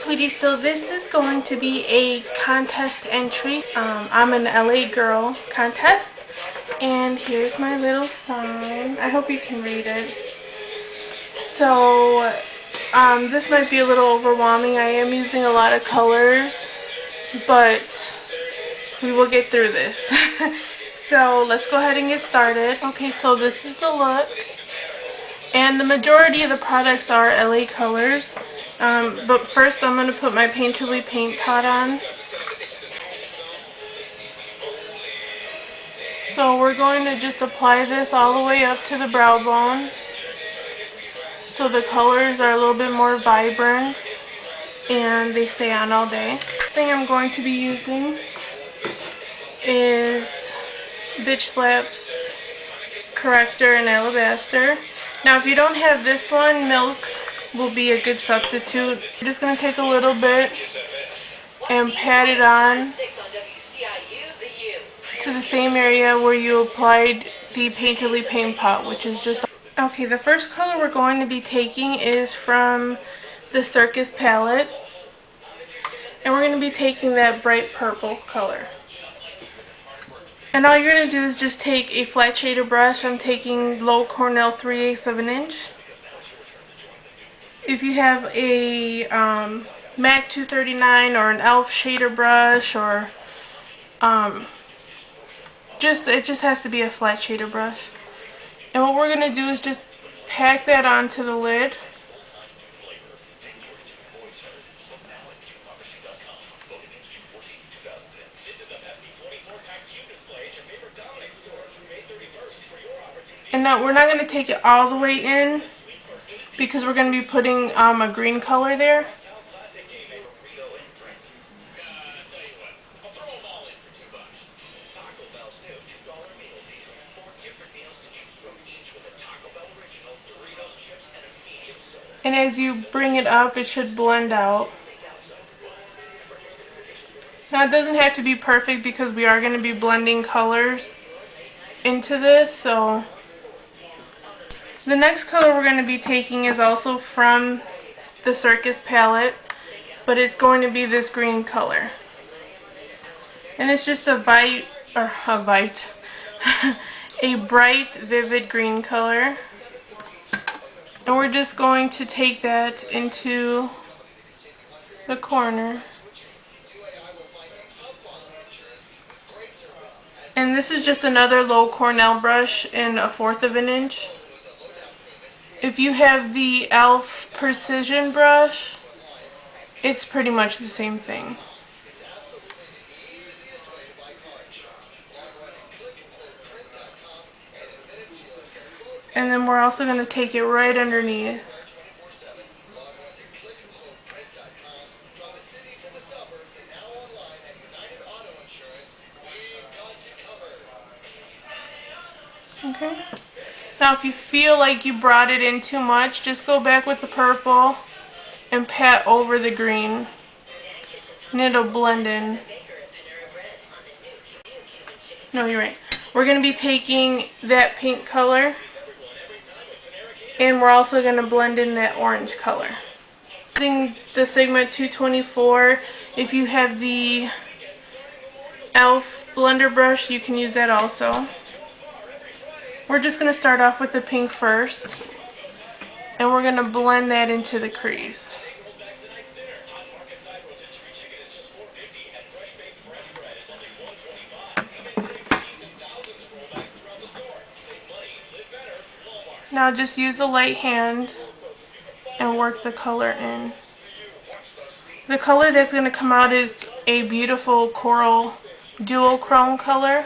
sweetie, so this is going to be a contest entry. I'm an LA girl contest, and here's my little sign. I hope you can read it. So this might be a little overwhelming. I am using a lot of colors, but we will get through this. So let's go ahead and get started. Okay, so this is the look, and the majority of the products are LA colors. But first I'm going to put my Painterly paint pot on. So we're going to just apply this all the way up to the brow bone, so the colors are a little bit more vibrant and they stay on all day. The thing I'm going to be using is bitchslap's corrector in alabaster. Now if you don't have this one, milk will be a good substitute. I'm just going to take a little bit and pat it on to the same area where you applied the Painterly paint pot, which is just... Okay, the first color we're going to be taking is from the Circus palette, and we're going to be taking that bright purple color. And all you're going to do is just take a flat shader brush. I'm taking low Cornell 3/8 of an inch. If you have a MAC 239 or an e.l.f. shader brush, or it just has to be a flat shader brush. And what we're going to do is just pack that onto the lid. And now we're not going to take it all the way in, because we're going to be putting a green color there. And as you bring it up, it should blend out. Now it doesn't have to be perfect because we are going to be blending colors into this. So the next color we're going to be taking is also from the Circus palette, but it's going to be this green color. And it's just a bright, vivid green color. And we're just going to take that into the corner. And this is just another low Cornell brush in 1/4 of an inch. If you have the e.l.f. precision brush, it's pretty much the same thing. And then we're also going to take it right underneath. Okay. Now if you feel like you brought it in too much, just go back with the purple and pat over the green, and it'll blend in. No, you're right. We're going to be taking that pink color, and we're also going to blend in that orange color. Using the Sigma 224, if you have the e.l.f. blender brush, you can use that also. We're just going to start off with the pink first, and we're going to blend that into the crease. Now just use the light hand and work the color in. The color that's going to come out is a beautiful coral duochrome color.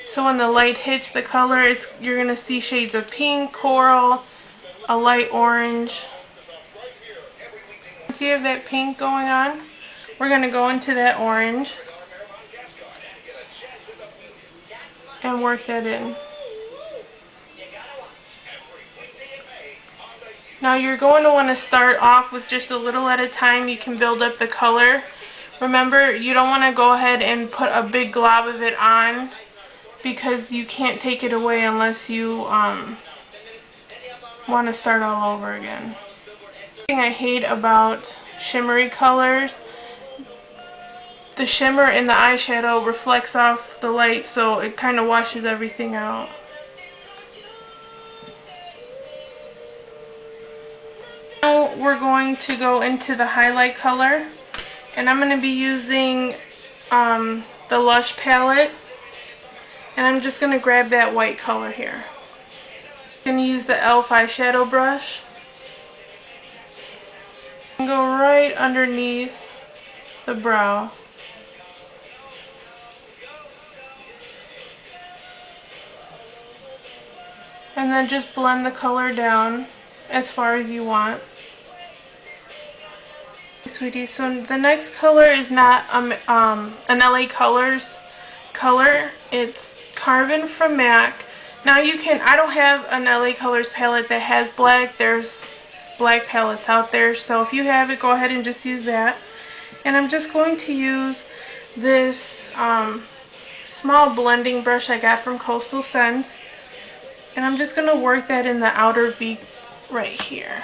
So when the light hits the color, you're going to see shades of pink, coral, a light orange. Once you have that pink going on, we're going to go into that orange and work that in. Now you're going to want to start off with just a little at a time. You can build up the color. Remember, you don't want to go ahead and put a big glob of it on, because you can't take it away unless you want to start all over again. The thing I hate about shimmery colors, the shimmer in the eyeshadow reflects off the light, so it kind of washes everything out. Now we're going to go into the highlight color, and I'm going to be using the Lush palette, and I'm just going to grab that white color here. I'm going to use the e.l.f. eyeshadow brush and go right underneath the brow. And then just blend the color down as far as you want. Sweetie, so the next color is not an LA Colors color. It's Carven from MAC. Now you can, I don't have an LA Colors palette that has black. There's black palettes out there, so if you have it, go ahead and just use that. And I'm just going to use this small blending brush I got from Coastal Scents, and I'm just going to work that in the outer V right here.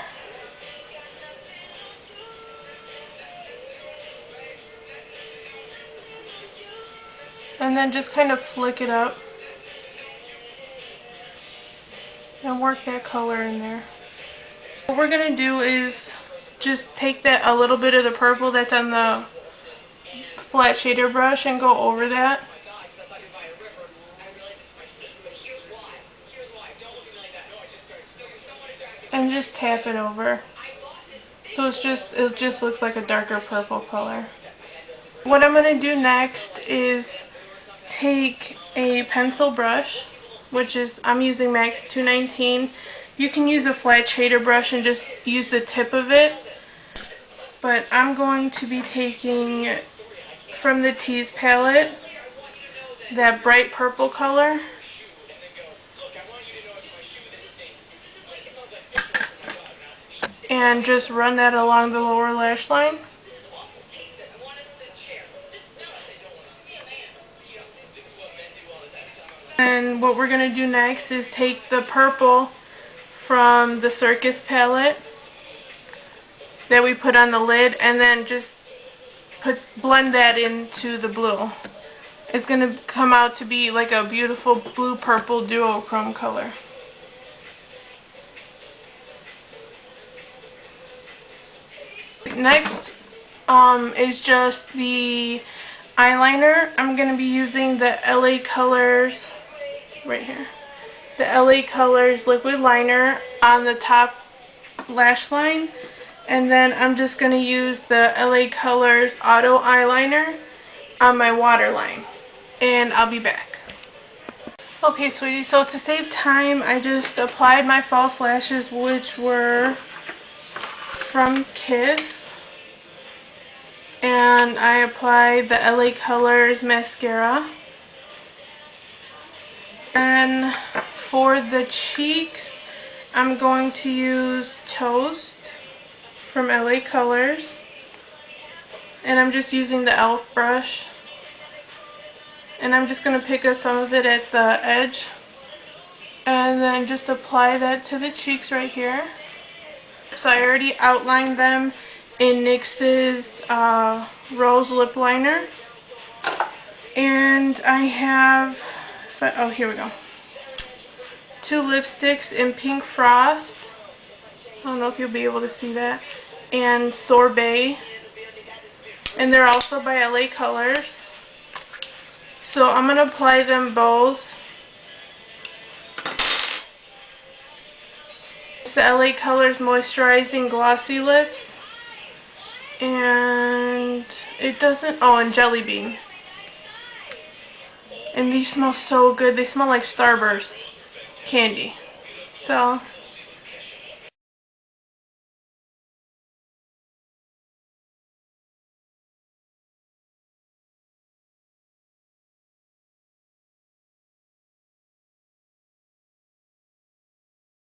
And then just kind of flick it up and work that color in there. What we're going to do is just take that a little bit of the purple that's on the flat shader brush and go over that. And just tap it over. So it just looks like a darker purple color. What I'm going to do next is take a pencil brush, which is, I'm using MAC's 219. You can use a flat shader brush and just use the tip of it, but I'm going to be taking from the Tease palette that bright purple color, and just run that along the lower lash line. And what we're going to do next is take the purple from the Circus palette that we put on the lid, and then just blend that into the blue. It's going to come out to be like a beautiful blue-purple duochrome color. Next is just the eyeliner. I'm going to be using the LA Colors right here. The LA Colors liquid liner on the top lash line, and then I'm just going to use the LA Colors auto eyeliner on my waterline, and I'll be back. Okay, sweetie, so to save time, I just applied my false lashes, which were from Kiss, and I applied the LA Colors mascara. And for the cheeks, I'm going to use Toast from LA Colors, and I'm just using the e.l.f. brush, and I'm just going to pick up some of it at the edge and then just apply that to the cheeks right here. So I already outlined them in NYX's Rose Lip Liner, and I have, oh, here we go, two lipsticks in Pink Frost. I don't know if you'll be able to see that, and Sorbet, and they're also by LA Colors. So I'm going to apply them both. It's the LA Colors Moisturizing Glossy Lips, and it doesn't, oh, and Jelly Bean. And these smell so good. They smell like Starburst candy. So